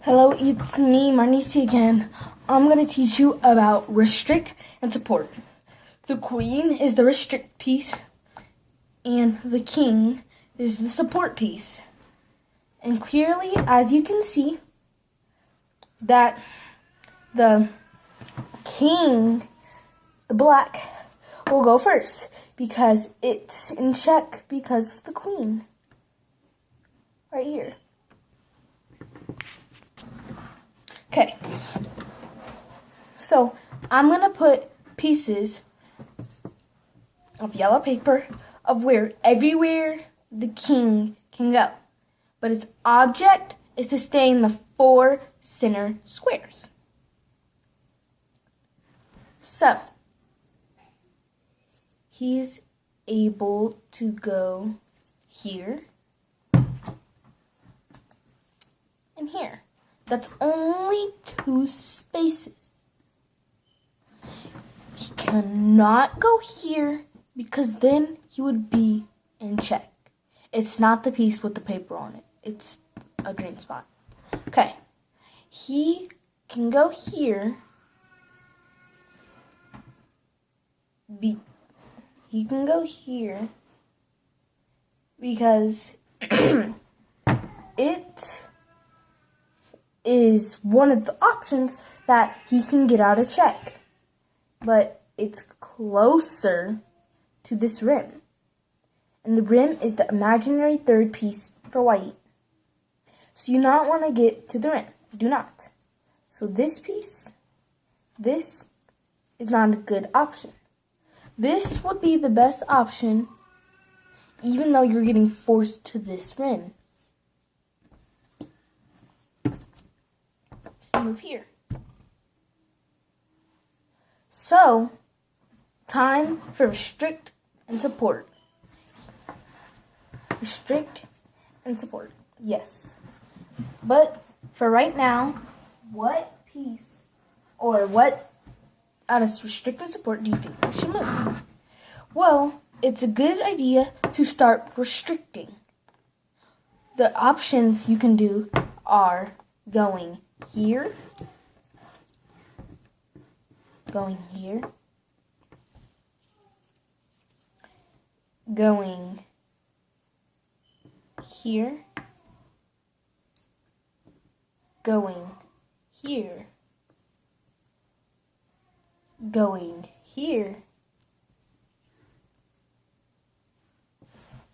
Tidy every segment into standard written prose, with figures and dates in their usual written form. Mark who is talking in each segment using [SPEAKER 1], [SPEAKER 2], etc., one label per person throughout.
[SPEAKER 1] Hello, it's me, Marnisi again. I'm going to teach you about restrict and support. The queen is the restrict piece, and the king is the support piece. And clearly, as you can see, that the king, the black, will go first because it's in check because of the queen. Right here. Okay, so I'm going to put pieces of yellow paper of everywhere the king can go. But its object is to stay in the 4 center squares. So, he is able to go here and here. That's only 2 spaces. He cannot go here because then he would be in check. It's not the piece with the paper on it. It's a green spot. Okay. He can go here. He can go here because it is one of the options that he can get out of check. But it's closer to this rim. And the rim is the imaginary 3rd piece for white. So you not want to get to the rim. Do not. So this piece, this is not a good option. This would be the best option even though you're getting forced to this rim. Move here. So, time for restrict and support. Restrict and support. Yes. But for right now, what piece or what out of restrict and support do you think we should move? Well, it's a good idea to start restricting. The options you can do are going here, going here, going here, going here, going here.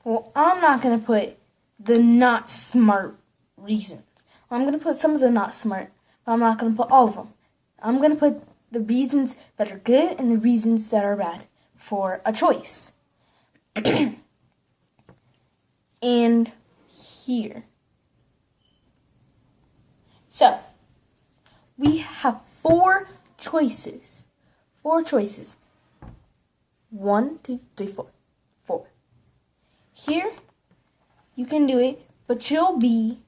[SPEAKER 1] Well, I'm not going to put the not smart reasons. I'm going to put some of the not smart, but I'm not going to put all of them. I'm going to put the reasons that are good and the reasons that are bad for a choice. And here. So, we have 4 choices. 4 choices. 1, 2, 3, 4. 4. Here, you can do it, but you'll be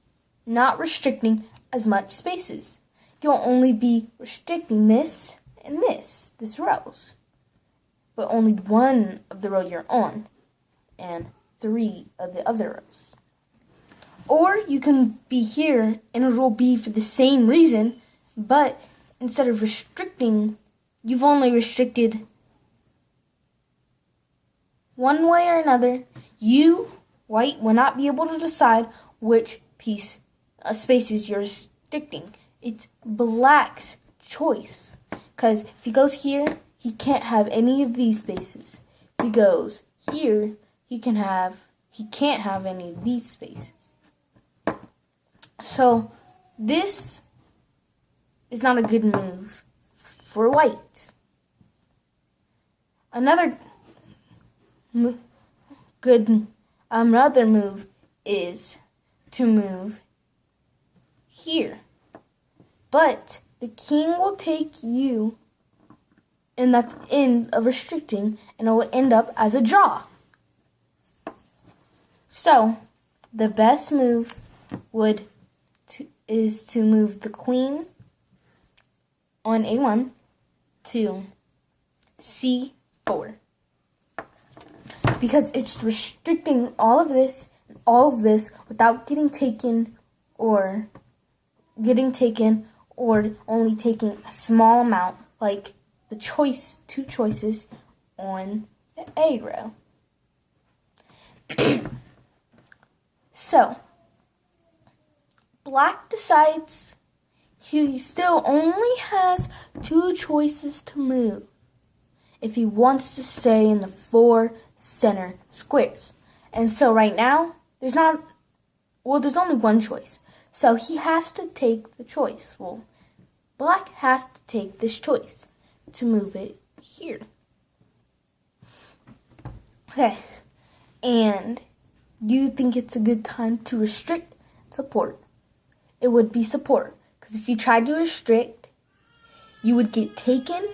[SPEAKER 1] not restricting as much spaces. You'll only be restricting this and this rows. But only 1 of the row you're on and 3 of the other rows. Or you can be here and it will be for the same reason, but instead of restricting, you've only restricted one way or another. You, white, will not be able to decide which spaces you're restricting. It's black's choice. Because if he goes here, he can't have any of these spaces. If he goes here, he can't have any of these spaces. So this is not a good move for white. Another move is to move here. But the king will take you, and that's the end of restricting, and it will end up as a draw. So, the best move is to move the queen on A1 to C4. Because it's restricting all of this and all of this without getting taken or getting taken or only taking a small amount, like the two choices on the A row. So, black decides he still only has 2 choices to move if he wants to stay in the 4 center squares. And so right now, there's only one choice. So he has to take the choice. Well, black has to take this choice to move it here. Okay, and do you think it's a good time to restrict support? It would be support, because if you tried to restrict, you would get taken,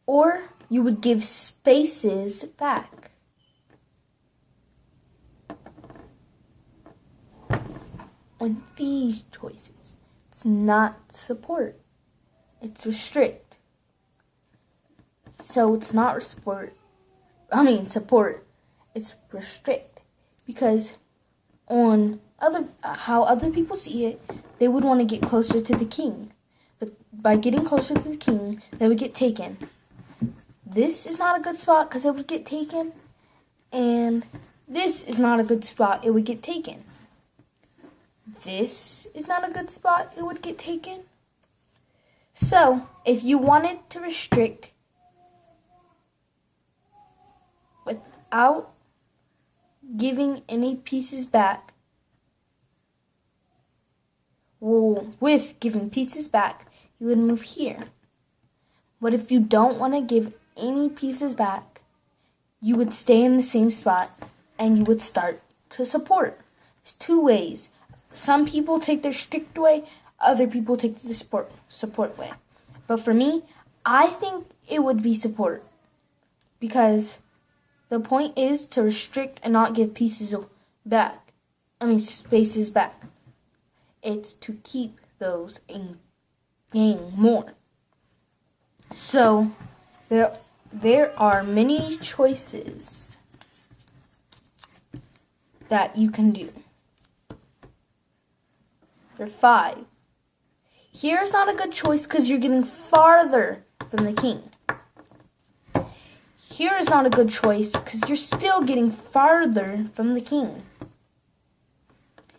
[SPEAKER 1] or you would give spaces back. On these choices, it's not support, it's restrict. So it's not support, it's restrict. Because on how other people see it, they would want to get closer to the king. But by getting closer to the king, they would get taken. This is not a good spot because it would get taken. And this is not a good spot, it would get taken. This is not a good spot, it would get taken. So, if you wanted to restrict without giving any pieces back, with giving pieces back, you would move here. But if you don't want to give any pieces back, you would stay in the same spot and you would start to support. There's 2 ways. Some people take the strict way, other people take the support way. But for me, I think it would be support. Because the point is to restrict and not give spaces back. It's to keep those and gain more. So, there are many choices that you can do. There are 5. Here's not a good choice because you're getting farther from the king. Here is not a good choice because you're still getting farther from the king.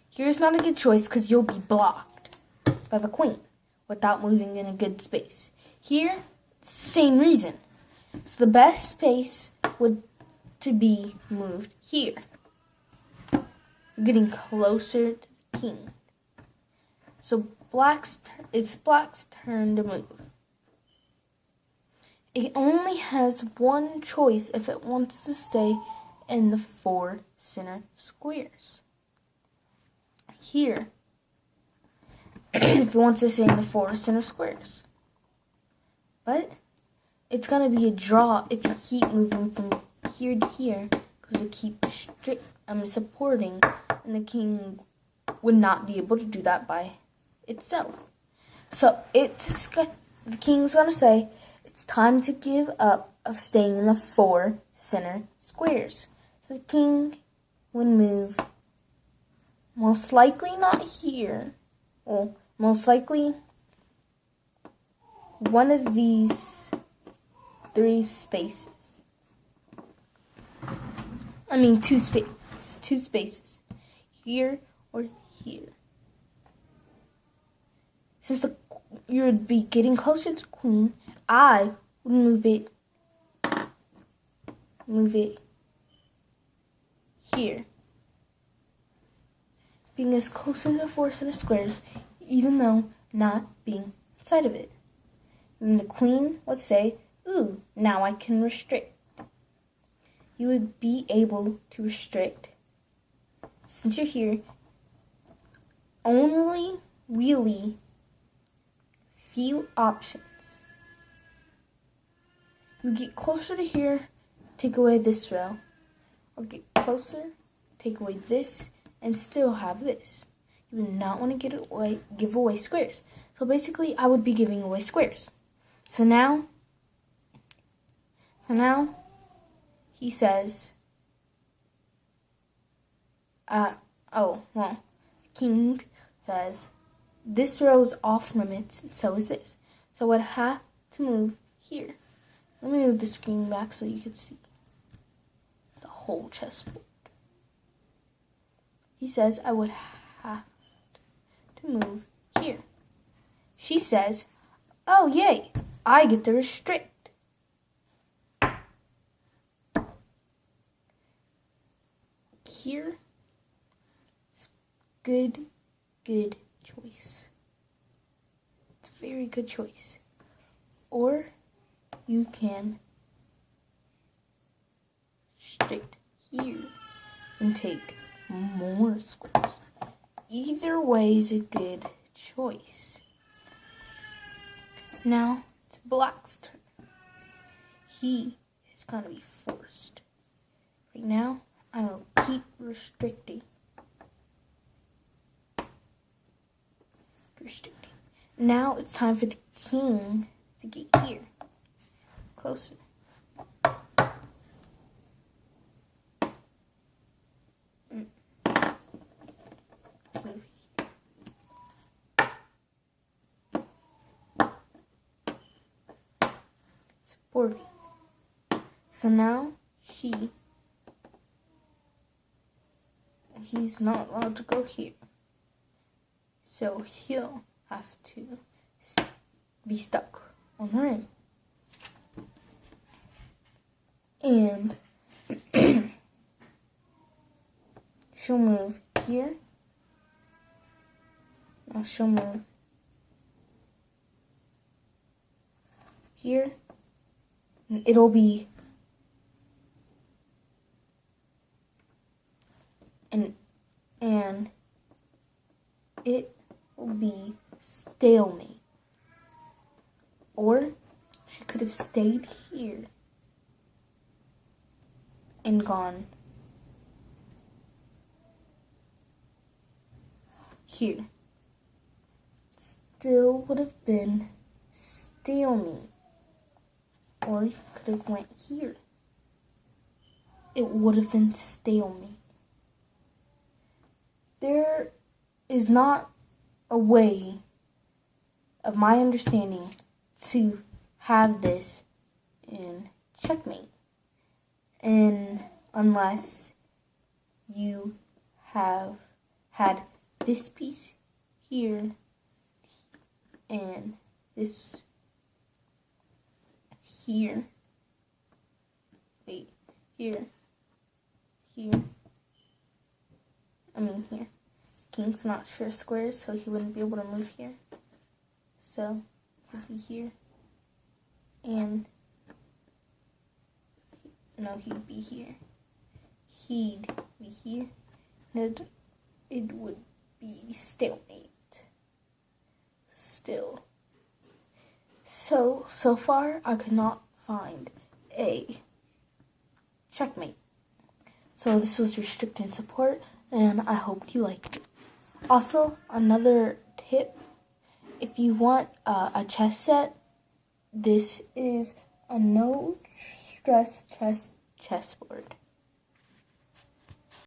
[SPEAKER 1] Here's not a good choice because you'll be blocked by the queen without moving in a good space. Here, same reason. So the best space would to be moved here. You're getting closer to the king. So it's black's turn to move. It only has one choice if it wants to stay in the 4 center squares. Here, if it wants to stay in the 4 center squares. But it's going to be a draw if you keep moving from here to here, because you keep supporting, and the king would not be able to do that by itself. So the king's going to say, it's time to give up of staying in the 4 center squares. So the king would move, most likely not here. Well, most likely one of these 3 spaces. 2 spaces. Here or here. Since you would be getting closer to the queen, I would move it here. Being as close to the 4 center squares, even though not being inside of it. And the queen would say, ooh, now I can restrict. You would be able to restrict. Since you're here, only really few options. You get closer to here, take away this row. Or get closer, take away this, and still have this. You would not want to give away squares. So basically, I would be giving away squares. So now he says, king says, this row is off limits, and so is this. So I'd have to move here. Let me move the screen back so you can see the whole chessboard. He says I would have to move here. She says, oh yay, I get to restrict. Here, good choice. It's a very good choice. Or you can restrict here and take more squares. Either way is a good choice. Now it's Black's turn. He is going to be forced. Right now, I will keep restricting. Now it's time for the king to get here. Closer. Move here. Supporting. So now he's not allowed to go here. So he'll have to be stuck on the rim. And she'll move here. Now she'll move here. And it'll be and it will be stalemate. Or she could have stayed here and gone here. Still would have been stalemate. Or you could have went here. It would have been stalemate. There is not a way, of my understanding, to have this in checkmate. And unless you have had this piece here and this here. Wait, here. Here. King's not sure squares, so he wouldn't be able to move here. So he'd be here. And no, he'd be here. He'd be here. And it would be stalemate. Still. So far I could not find a checkmate. So this was Restrict and Support, and I hope you liked it. Also, another tip, if you want a chess set, this is a no stress chessboard.